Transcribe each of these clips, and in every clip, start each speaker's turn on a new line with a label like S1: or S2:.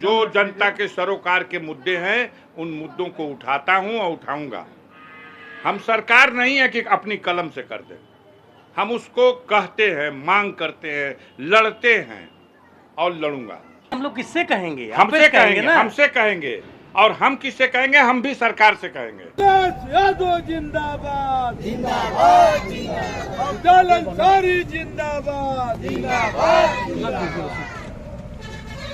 S1: जो जनता के सरोकार के मुद्दे हैं उन मुद्दों को उठाता हूं और उठाऊंगा। हम सरकार नहीं है कि अपनी कलम से कर दे, हम उसको कहते हैं, मांग करते हैं, लड़ते हैं और लड़ूंगा।
S2: हम लोग किससे कहेंगे?
S1: हमसे कहेंगे
S2: ना?
S1: हमसे कहेंगे और हम किससे कहेंगे? हम भी सरकार से कहेंगे।
S3: यादव जिंदाबाद जिंदाबाद जिंदाबाद अंसारी जिंदाबाद जिंदाबाद।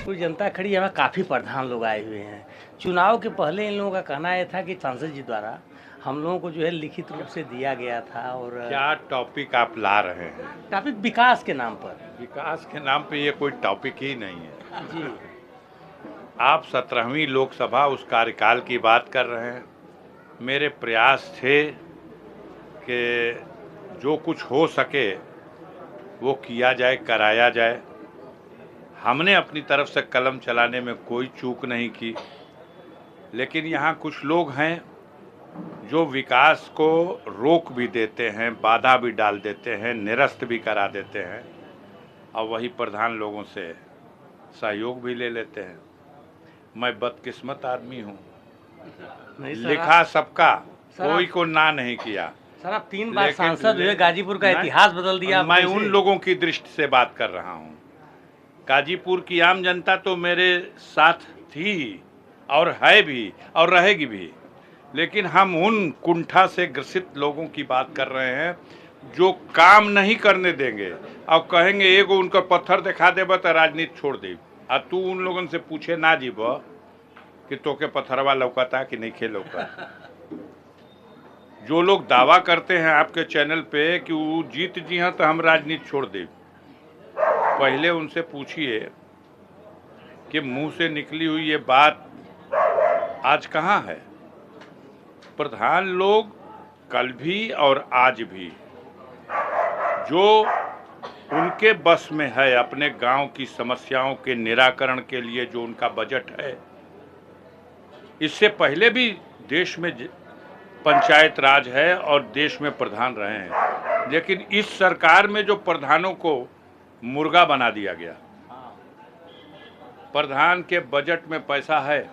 S2: कोई जनता खड़ी है, काफ़ी प्रधान लोग आए हुए हैं। चुनाव के पहले इन लोगों का कहना यह था कि सांसद जी द्वारा हम लोगों को जो है लिखित रूप से दिया गया था। और
S1: क्या टॉपिक आप ला रहे हैं?
S2: टॉपिक विकास के नाम पर।
S1: विकास के नाम पे ये कोई टॉपिक ही नहीं है
S2: जी।
S1: आप 17वीं लोकसभा उस कार्यकाल की बात कर रहे हैं। मेरे प्रयास थे कि जो कुछ हो सके वो किया जाए, कराया जाए। हमने अपनी तरफ से कलम चलाने में कोई चूक नहीं की, लेकिन यहाँ कुछ लोग हैं जो विकास को रोक भी देते हैं, बाधा भी डाल देते हैं, निरस्त भी करा देते हैं और वही प्रधान लोगों से सहयोग भी ले लेते हैं। मैं बदकिस्मत आदमी हूँ, लिखा सबका, कोई को ना नहीं किया।
S2: सर आप 3 बार सांसद हुए, गाजीपुर का इतिहास बदल दिया।
S1: मैं उन लोगों की दृष्टि से बात कर रहा हूँ। गाजीपुर की आम जनता तो मेरे साथ थी और है भी और रहेगी भी, लेकिन हम उन कुंठा से ग्रसित लोगों की बात कर रहे हैं जो काम नहीं करने देंगे और कहेंगे एगो उनका पत्थर दिखा देबा तो राजनीति छोड़ दे। और तू उन लोगों से पूछे ना जीब कि तोके पत्थरवा लौकता कि नहीं खे लौका। जो लोग दावा करते हैं आपके चैनल पे कि वो जीत जी हैं तो हम राजनीति छोड़ दे, पहले उनसे पूछिए कि मुंह से निकली हुई ये बात आज कहाँ है। प्रधान लोग कल भी और आज भी जो उनके बस में है अपने गांव की समस्याओं के निराकरण के लिए जो उनका बजट है, इससे पहले भी देश में पंचायत राज है और देश में प्रधान रहे हैं, लेकिन इस सरकार में जो प्रधानों को मुर्गा बना दिया गया। प्रधान के बजट में पैसा है,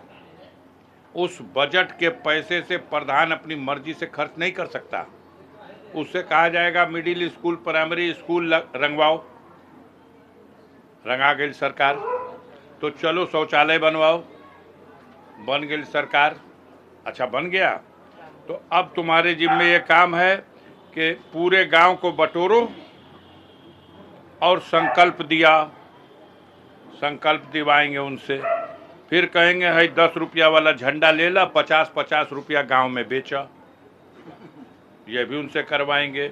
S1: उस बजट के पैसे से प्रधान अपनी मर्जी से खर्च नहीं कर सकता। उससे कहा जाएगा मिडिल स्कूल, प्राइमरी स्कूल रंगवाओ, रंगा गई सरकार, तो चलो शौचालय बनवाओ, बन गई सरकार। अच्छा बन गया तो अब तुम्हारे जिम्मे ये काम है कि पूरे गांव को बटोरो और संकल्प दिया, संकल्प दिवाएंगे उनसे, फिर कहेंगे है 10 रुपया वाला झंडा ले ला, 50-50 रुपया गांव में बेचा, ये भी उनसे करवाएंगे।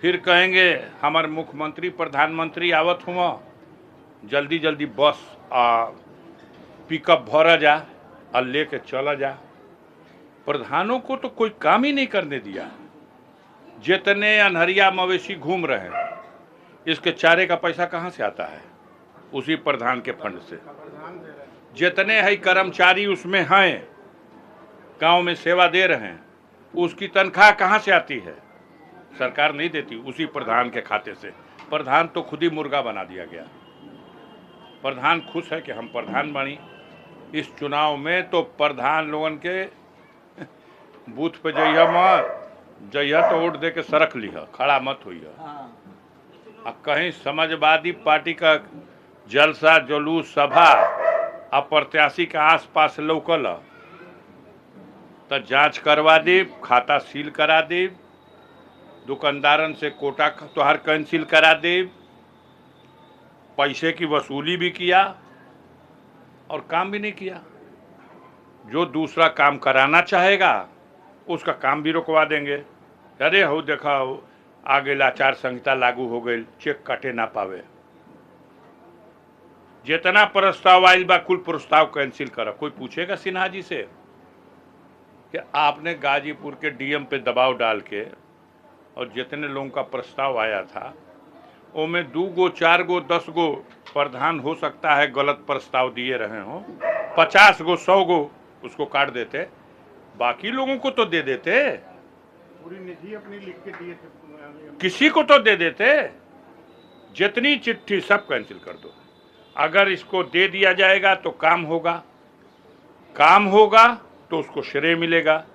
S1: फिर कहेंगे हमारे मुख्यमंत्री प्रधानमंत्री आवत हुआ, जल्दी जल्दी बस पिकअप भरा जा और लेके चला जा। प्रधानों को तो कोई काम ही नहीं करने दिया। जितने अनहरिया मवेशी घूम रहे हैं, इसके चारे का पैसा कहाँ से आता है? उसी प्रधान के फंड से। जितने है कर्मचारी उसमें हैं, गांव में सेवा दे रहे हैं, उसकी तनख्वाह कहाँ से आती है? सरकार नहीं देती, उसी प्रधान के खाते से। प्रधान तो खुद ही मुर्गा बना दिया गया। प्रधान खुश है कि हम प्रधान बनी। इस चुनाव में तो प्रधान लोगन के बूथ पे जइया तो वोट दे के सरक लिहा, खड़ा मत हुई। कहीं समाजवादी पार्टी का जलसा जुलूस सभा अप्रत्याशी के आसपास लौकल तो जांच करवा दी, खाता सील करा दी, दुकानदारन से कोटा तोहर कैंसिल करा दी, पैसे की वसूली भी किया और काम भी नहीं किया। जो दूसरा काम कराना चाहेगा उसका काम भी रुकवा देंगे। अरे हो देखा आगे आचार संहिता लागू हो गई, चेक काटे ना पावे। जितना प्रस्ताव आयल बा कुल प्रस्ताव कैंसिल करा। कोई पूछेगा सिन्हा जी से कि आपने गाजीपुर के डीएम पे दबाव डाल के और जितने लोगों का प्रस्ताव आया था उनमें 2 गो 4 गो 10 गो प्रधान हो सकता है गलत प्रस्ताव दिए रहे हों, 50 गो 100 गो उसको काट देते, बाकी लोगों को तो दे देते,
S4: पूरी निधि अपनी लिख के दिए थे,
S1: किसी को तो दे देते। जितनी चिट्ठी सब कैंसिल कर दो। अगर इसको दे दिया जाएगा तो काम होगा तो उसको श्रेय मिलेगा,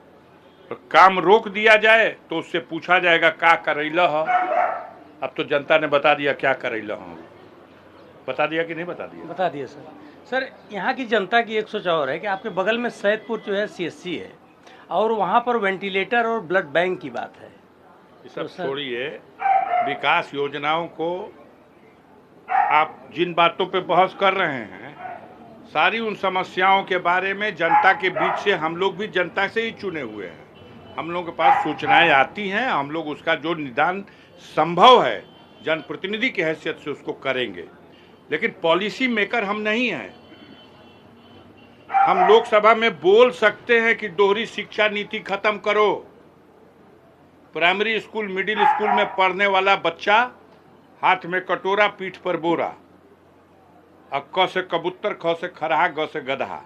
S1: तो काम रोक दिया जाए तो उससे पूछा जाएगा क्या करैला है। अब तो जनता ने बता दिया क्या करैला है, बता दिया कि नहीं बता दिया?
S2: बता दिए सर। सर, यहाँ की जनता की एक सोच और है कि आपके बगल में सैदपुर जो है CSC है और वहाँ पर वेंटिलेटर और ब्लड बैंक की बात है।
S1: ये सब छोड़िए, विकास योजनाओं को आप जिन बातों पे बहस कर रहे हैं, सारी उन समस्याओं के बारे में जनता के बीच से हम लोग भी जनता से ही चुने हुए हैं। हम लोगों के पास सूचनाएं आती हैं, हम लोग उसका जो निदान संभव है जनप्रतिनिधि की हैसियत से उसको करेंगे, लेकिन पॉलिसी मेकर हम नहीं हैं। हम लोकसभा में बोल सकते हैं कि दोहरी शिक्षा नीति खत्म करो, प्राइमरी स्कूल मिडिल स्कूल में पढ़ने वाला बच्चा हाथ में कटोरा पीठ पर बोरा, और क से कबूतर, ख से खरहा, ग से गधा।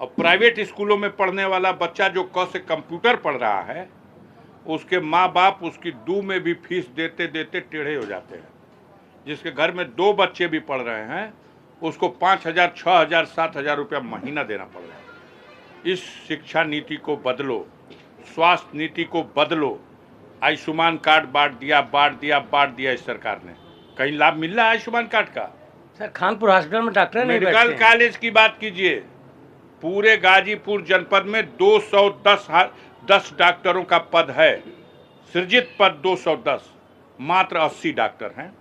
S1: और प्राइवेट स्कूलों में पढ़ने वाला बच्चा जो क से कंप्यूटर पढ़ रहा है, उसके माँ बाप उसकी दू में भी फीस देते देते टेढ़े हो जाते हैं। जिसके घर में 2 बच्चे भी पढ़ रहे हैं उसको 5,000, 6,000, 7,000 रुपया महीना देना पड़ रहा है। इस शिक्षा नीति को बदलो, स्वास्थ्य नीति को बदलो। आयुष्मान कार्ड बांट दिया इस सरकार ने। कहीं लाभ मिल रहा है आयुष्मान कार्ड का?
S2: सर, खानपुर हॉस्पिटल में डॉक्टर नहीं बैठते
S1: मेडिकल
S2: हैं।
S1: कॉलेज की बात कीजिए, पूरे गाजीपुर जनपद में 210 डॉक्टरों का पद है, सृजित पद 210, मात्र 80 डॉक्टर हैं।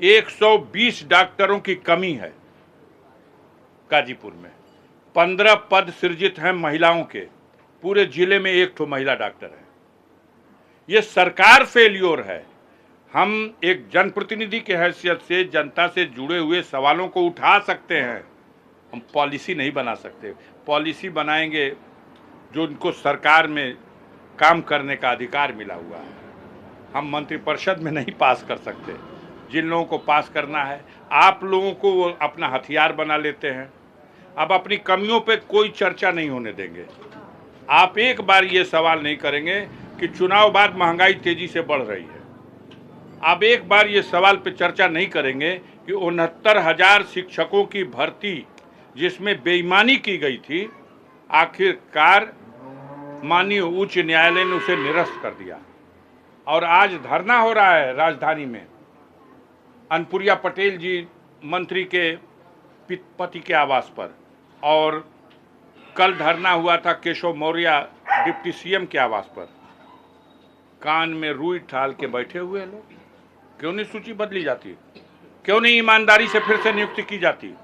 S1: 120 डॉक्टरों की कमी है गाजीपुर में। 15 पद सृजित हैं महिलाओं के, पूरे जिले में 1 ठो महिला डॉक्टर है। ये सरकार फेल्योर है। हम एक जनप्रतिनिधि की हैसियत से जनता से जुड़े हुए सवालों को उठा सकते हैं, हम पॉलिसी नहीं बना सकते। पॉलिसी बनाएंगे जो उनको सरकार में काम करने का अधिकार मिला हुआ है। हम मंत्रिपरिषद में नहीं पास कर सकते। जिन लोगों को पास करना है, आप लोगों को वो अपना हथियार बना लेते हैं। अब अपनी कमियों पे कोई चर्चा नहीं होने देंगे। आप एक बार ये सवाल नहीं करेंगे कि चुनाव बाद महंगाई तेजी से बढ़ रही है। आप एक बार ये सवाल पे चर्चा नहीं करेंगे कि 69,000 शिक्षकों की भर्ती जिसमें बेईमानी की गई थी, आखिरकार माननीय उच्च न्यायालय ने उसे निरस्त कर दिया। और आज धरना हो रहा है राजधानी में, अनुप्रिया पटेल जी मंत्री के पति के आवास पर, और कल धरना हुआ था केशव मौर्य डिप्टी CM के आवास पर। कान में रुई ठाल के बैठे हुए लोग। क्यों नहीं सूची बदली जाती? क्यों नहीं ईमानदारी से फिर से नियुक्ति की जाती?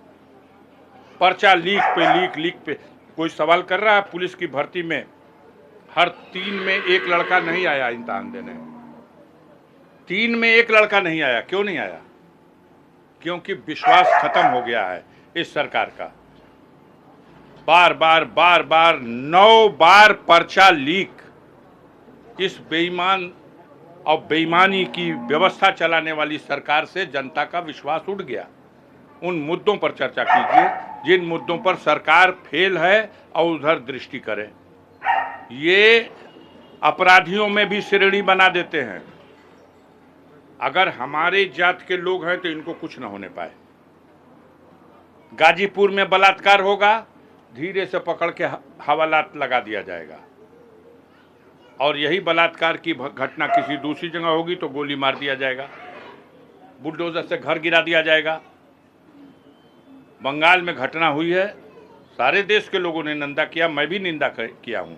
S1: पर्चा लीक पे कोई सवाल कर रहा है। पुलिस की भर्ती में हर 3 में 1 लड़का नहीं आया इम्तिहान देने। 3 में 1 लड़का नहीं आया। क्यों नहीं आया? क्योंकि विश्वास खत्म हो गया है इस सरकार का। बार बार 9 बार पर्चा लीक। इस बेईमान और बेईमानी की व्यवस्था चलाने वाली सरकार से जनता का विश्वास उठ गया। उन मुद्दों पर चर्चा कीजिए जिन मुद्दों पर सरकार फेल है और उधर दृष्टि करें। ये अपराधियों में भी श्रेणी बना देते हैं। अगर हमारे जात के लोग हैं तो इनको कुछ न होने पाए। गाजीपुर में बलात्कार होगा, धीरे से पकड़ के हवालात लगा दिया जाएगा, और यही बलात्कार की घटना किसी दूसरी जगह होगी तो गोली मार दिया जाएगा, बुलडोजर से घर गिरा दिया जाएगा। बंगाल में घटना हुई है, सारे देश के लोगों ने निंदा किया, मैं भी निंदा किया हूं,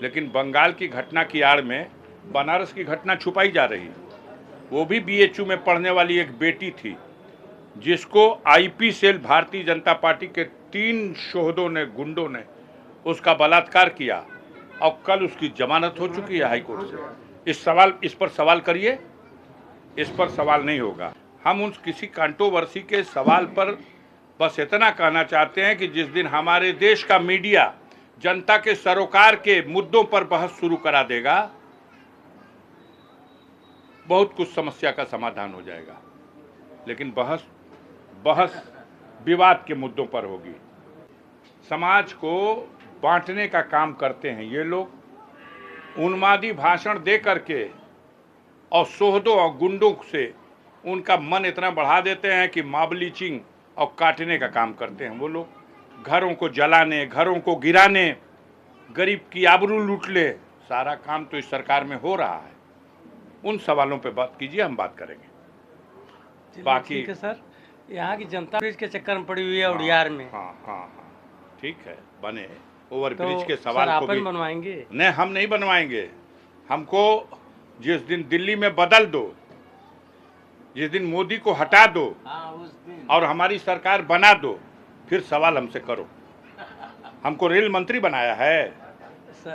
S1: लेकिन बंगाल की घटना की आड़ में बनारस की घटना छुपाई जा रही। वो भी BHU में पढ़ने वाली एक बेटी थी जिसको IP cell Bharatiya Janata party के 3 शोहदों ने, गुंडों ने उसका बलात्कार किया, और कल उसकी जमानत हो चुकी है हाईकोर्ट से। इस पर सवाल करिए, इस पर सवाल नहीं होगा। हम उन किसी कंट्रोवर्सी के सवाल पर बस इतना कहना चाहते हैं कि जिस दिन हमारे देश का मीडिया जनता के सरोकार के मुद्दों पर बहस शुरू करा देगा, बहुत कुछ समस्या का समाधान हो जाएगा। लेकिन बहस विवाद के मुद्दों पर होगी। समाज को बांटने का काम करते हैं ये लोग। उन्मादी भाषण दे करके और सोहदों और गुंडों से उनका मन इतना बढ़ा देते हैं कि मॉब लिंचिंग और काटने का काम करते हैं वो लोग। घरों को जलाने, घरों को गिराने, गरीब की आबरू लूट ले, सारा काम तो इस सरकार में हो रहा है। उन सवालों पे बात कीजिए, हम बात करेंगे। बाकी
S2: ठीक है सर, यहाँ की जनता ब्रिज के चक्कर में पड़ी हुई है उड़ियार में।
S1: हाँ, ठीक है, बने ओवर
S2: तो
S1: ब्रिज के
S2: सर
S1: सवाल
S2: आप
S1: को भी
S2: बनवाएंगे?
S1: नहीं, हम नहीं बनवाएंगे। हमको जिस दिन दिल्ली में बदल दो, जिस दिन मोदी को हटा दो
S2: उस दिन
S1: और हमारी सरकार बना दो, फिर सवाल हमसे करो। हमको रेल मंत्री बनाया है,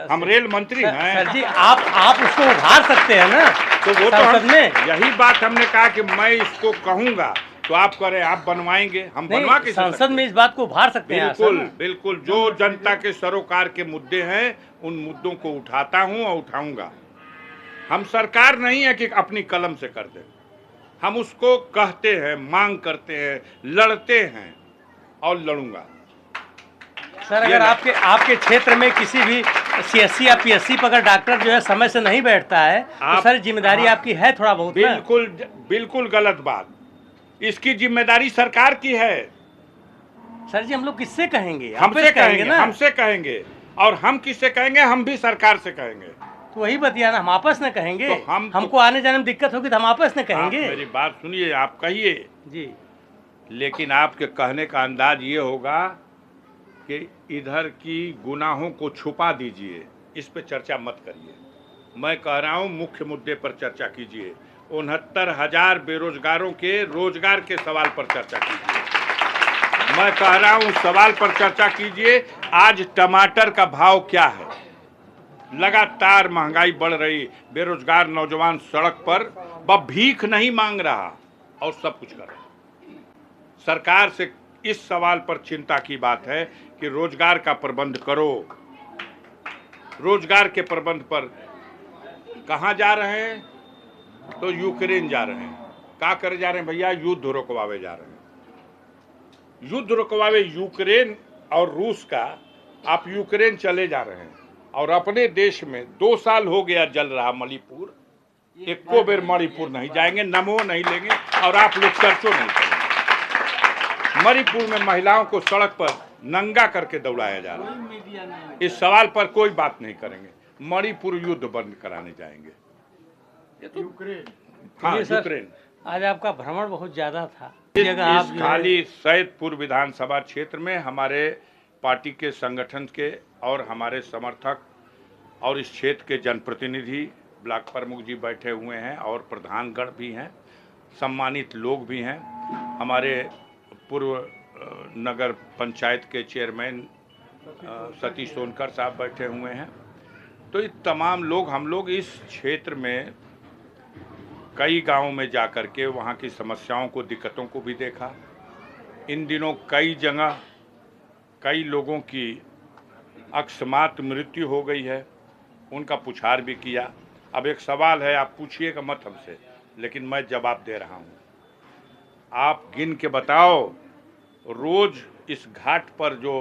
S1: हम रेल मंत्री हैं।
S2: सर जी, आप उसको उभार सकते हैं ना,
S1: तो वो तो
S2: संसद में।
S1: यही बात हमने कहा कि मैं इसको कहूंगा तो आप करें, आप बनवाएंगे, हम बनवा के
S2: संसद में इस बात को उभार सकते हैं।
S1: बिल्कुल जो जनता के सरोकार के मुद्दे हैं उन मुद्दों को उठाता हूं और उठाऊंगा। हम सरकार नहीं है कि अपनी कलम से कर दे, हम उसको कहते हैं, मांग करते हैं, लड़ते हैं और लड़ूंगा।
S2: सर अगर आपके क्षेत्र में किसी भी सीएससी या पीएससी पर अगर डॉक्टर जो है समय से नहीं बैठता है तो सर जिम्मेदारी आपकी है थोड़ा बहुत।
S1: बिल्कुल गलत बात, इसकी जिम्मेदारी सरकार की है।
S2: सर जी हम लोग किससे कहेंगे?
S1: हमसे कहेंगे ना, हमसे कहेंगे। और हम किससे कहेंगे? हम भी सरकार से कहेंगे।
S2: तो वही बतिया ना, हम आपस में कहेंगे।
S1: तो
S2: हमको आने जाने में दिक्कत होगी तो हम आपस में कहेंगे।
S1: मेरी बात सुनिए, आप कहिए
S2: जी,
S1: लेकिन आपके कहने का अंदाज ये होगा कि इधर की गुनाहों को छुपा दीजिए, इस पे चर्चा मत करिए। मैं कह रहा हूँ मुख्य मुद्दे पर चर्चा कीजिए। 69,000 बेरोजगारों के रोजगार के सवाल पर चर्चा कीजिए। मैं कह रहा हूँ सवाल पर चर्चा कीजिए। आज टमाटर का भाव क्या है? लगातार महंगाई बढ़ रही, बेरोजगार नौजवान सड़क पर वह भीख नहीं मांग रहा और सब कुछ कर रहा। सरकार से इस सवाल पर चिंता की बात है कि रोजगार का प्रबंध करो। रोजगार के प्रबंध पर कहाँ जा रहे हैं? तो यूक्रेन जा रहे हैं। क्या करे जा रहे हैं भैया? युद्ध रुकवावे जा रहे हैं। युद्ध रुकवावे यूक्रेन और रूस का। आप यूक्रेन चले जा रहे हैं और अपने देश में 2 साल हो गया जल रहा मणिपुर, एको बेर मणिपुर नहीं जाएंगे, नमो नहीं लेंगे और आप लोग चर्चो नहीं करेंगे। मणिपुर में महिलाओं को सड़क पर नंगा करके दौड़ाया जा रहा है। इस सवाल पर कोई बात नहीं करेंगे। मणिपुर युद्ध बंद कराने जाएंगे। ये तो यूक्रेन, हाँ यूक्रेन।
S2: आज आपका भ्रमण बहुत ज्यादा था।
S1: इस खाली सैदपुर विधानसभा क्षेत्र में हमारे पार्टी के संगठन के और हमारे समर्थक और इस क्षेत्र के जनप्रतिनिधि, ब्लॉक प्रमुख जी बैठे हुए हैं और प्रधानगण भी हैं, सम्मानित लोग भी हैं। हमारे पूर्व नगर पंचायत के चेयरमैन सतीश सोनकर साहब बैठे हुए हैं। तो ये तमाम लोग, हम लोग इस क्षेत्र में कई गांवों में जाकर के वहाँ की समस्याओं को, दिक्कतों को भी देखा। इन दिनों कई जगह कई लोगों की अकस्मात मृत्यु हो गई है, उनका पुछार भी किया। अब एक सवाल है, आप पूछिएगा मत हमसे, लेकिन मैं जवाब दे रहा हूँ। आप गिन के बताओ, रोज इस घाट पर जो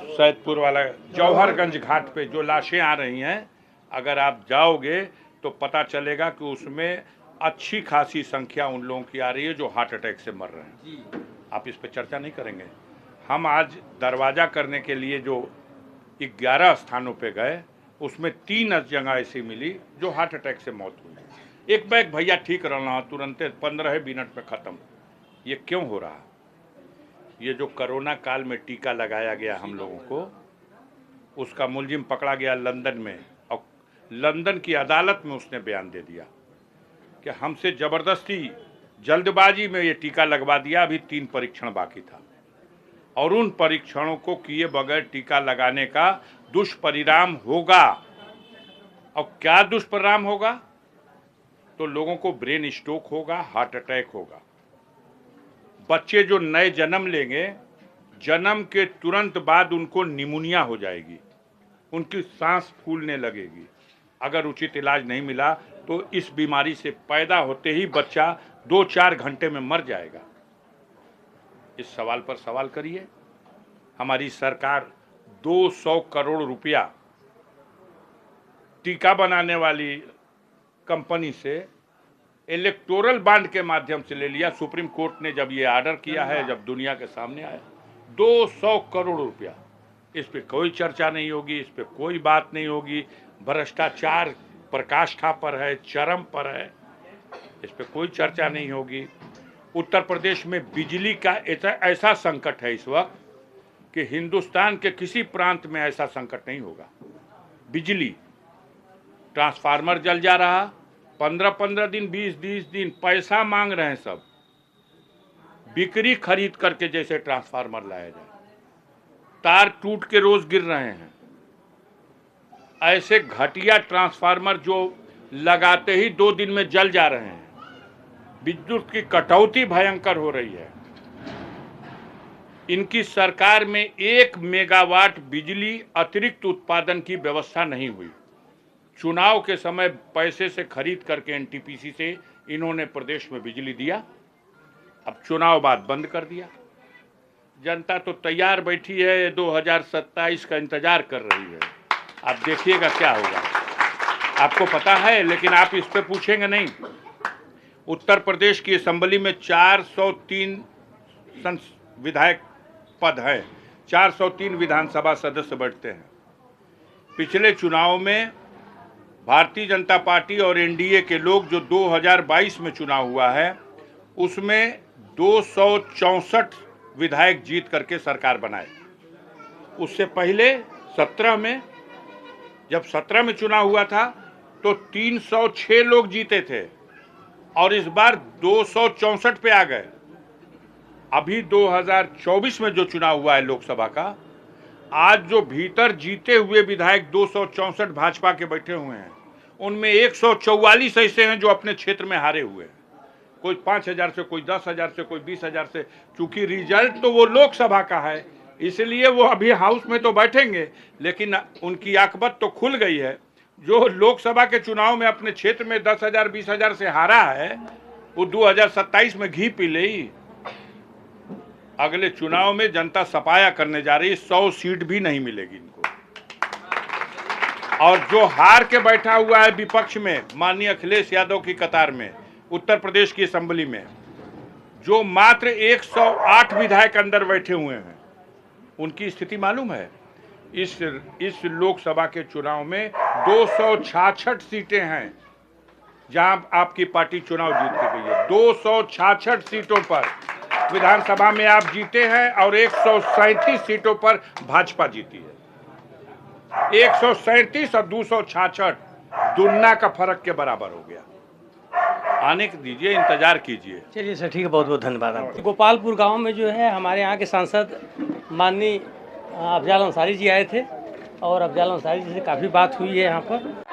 S1: सैदपुर वाला जौहरगंज घाट पे जो लाशें आ रही हैं, अगर आप जाओगे तो पता चलेगा कि उसमें अच्छी खासी संख्या उन लोगों की आ रही है जो हार्ट अटैक से मर रहे हैं। आप इस पे चर्चा नहीं करेंगे? हम आज दरवाजा करने के लिए जो 11 स्थानों पे गए, उसमें 3 जगह ऐसी मिली जो हार्ट अटैक से मौत हुई। एक बैग भैया ठीक रहना, तुरंत 15 मिनट में ख़त्म। ये क्यों हो रहा? ये जो कोरोना काल में टीका लगाया गया हम लोगों को, उसका मुलजिम पकड़ा गया लंदन में और लंदन की अदालत में उसने बयान दे दिया कि हमसे ज़बरदस्ती जल्दबाजी में ये टीका लगवा दिया। अभी 3 परीक्षण बाकी था और उन परीक्षणों को किए बगैर टीका लगाने का दुष्परिणाम होगा। और क्या दुष्परिणाम होगा? तो लोगों को ब्रेन स्ट्रोक होगा, हार्ट अटैक होगा। बच्चे जो नए जन्म लेंगे, जन्म के तुरंत बाद उनको निमोनिया हो जाएगी, उनकी सांस फूलने लगेगी। अगर उचित इलाज नहीं मिला तो इस बीमारी से पैदा होते ही बच्चा 2-4 घंटे में मर जाएगा। इस सवाल पर सवाल करिए। हमारी सरकार 200 करोड़ रुपया टीका बनाने वाली कंपनी से इलेक्टोरल बॉन्ड के माध्यम से ले लिया। सुप्रीम कोर्ट ने जब ये ऑर्डर किया है, जब दुनिया के सामने आया, 200 करोड़ रुपया, इस पे कोई चर्चा नहीं होगी, इस पे कोई बात नहीं होगी। भ्रष्टाचार प्रकाष्ठा पर है, चरम पर है, इस पे कोई चर्चा नहीं होगी। उत्तर प्रदेश में बिजली का ऐसा संकट है इस वक्त कि हिंदुस्तान के किसी प्रांत में ऐसा संकट नहीं होगा। बिजली, ट्रांसफार्मर जल जा रहा, 15-15 दिन, 20-20 दिन पैसा मांग रहे हैं सब, बिक्री खरीद करके जैसे ट्रांसफार्मर लाया जाए। तार टूट के रोज गिर रहे हैं। ऐसे घटिया ट्रांसफार्मर जो लगाते ही 2 दिन में जल जा रहे हैं। विद्युत की कटौती भयंकर हो रही है। इनकी सरकार में 1 मेगावाट बिजली अतिरिक्त उत्पादन की व्यवस्था नहीं हुई। चुनाव के समय पैसे से खरीद करके एनटीपीसी से इन्होंने प्रदेश में बिजली दिया, अब चुनाव बाद बंद कर दिया। जनता तो तैयार बैठी है, 2027 का इंतजार कर रही है। आप देखिएगा क्या होगा, आपको पता है, लेकिन आप इस पे पूछेंगे नहीं। उत्तर प्रदेश की असेंबली में 403 विधायक पद है, 403 विधानसभा सदस्य बैठते हैं। पिछले चुनाव में भारतीय जनता पार्टी और एनडीए के लोग, जो 2022 में चुनाव हुआ है, उसमें 264 विधायक जीत करके सरकार बनाए। उससे पहले 17 में, जब 17 में चुनाव हुआ था तो 306 लोग जीते थे और इस बार 264 पे आ गए। अभी 2024 में जो चुनाव हुआ है लोकसभा का, आज जो भीतर जीते हुए विधायक 264 भाजपा के बैठे हुए हैं, उनमें 144 ऐसे हैं जो अपने क्षेत्र में हारे हुए हैं। कोई 5,000 से, कोई 10,000 से, कोई 20,000 से। चूंकि रिजल्ट तो वो लोकसभा का है, इसलिए वो अभी हाउस में तो बैठेंगे, लेकिन उनकी आकबत तो खुल गई है। जो लोकसभा के चुनाव में अपने क्षेत्र में 10,000 20,000 से हारा है, वो 2027 में घी पी ले। अगले चुनाव में जनता सफाया करने जा रही है, 100 सीट भी नहीं मिलेगी इनको। और जो हार के बैठा हुआ है विपक्ष में, माननीय अखिलेश यादव की कतार में, उत्तर प्रदेश की असेंबली में, जो मात्र 108 विधायक अंदर बैठे हुए हैं, उनकी स्थिति मालूम है। इस लोकसभा के चुनाव में 266 सीटें हैं जहां आपकी पार्टी चुनाव जीत के गई है। 266 सीटों पर विधानसभा में आप जीते हैं और 137 सीटों पर भाजपा जीती है। 137 और 266 दुनिया का फर्क के बराबर हो गया। आने के दीजिए, इंतजार कीजिए।
S2: चलिए सर, ठीक है, बहुत बहुत धन्यवाद आपको। गोपालपुर गांव में जो है हमारे यहाँ के सांसद माननीय अफजाल अंसारी जी आए थे और अफजाल अंसारी जी से काफ़ी बात हुई है यहाँ पर।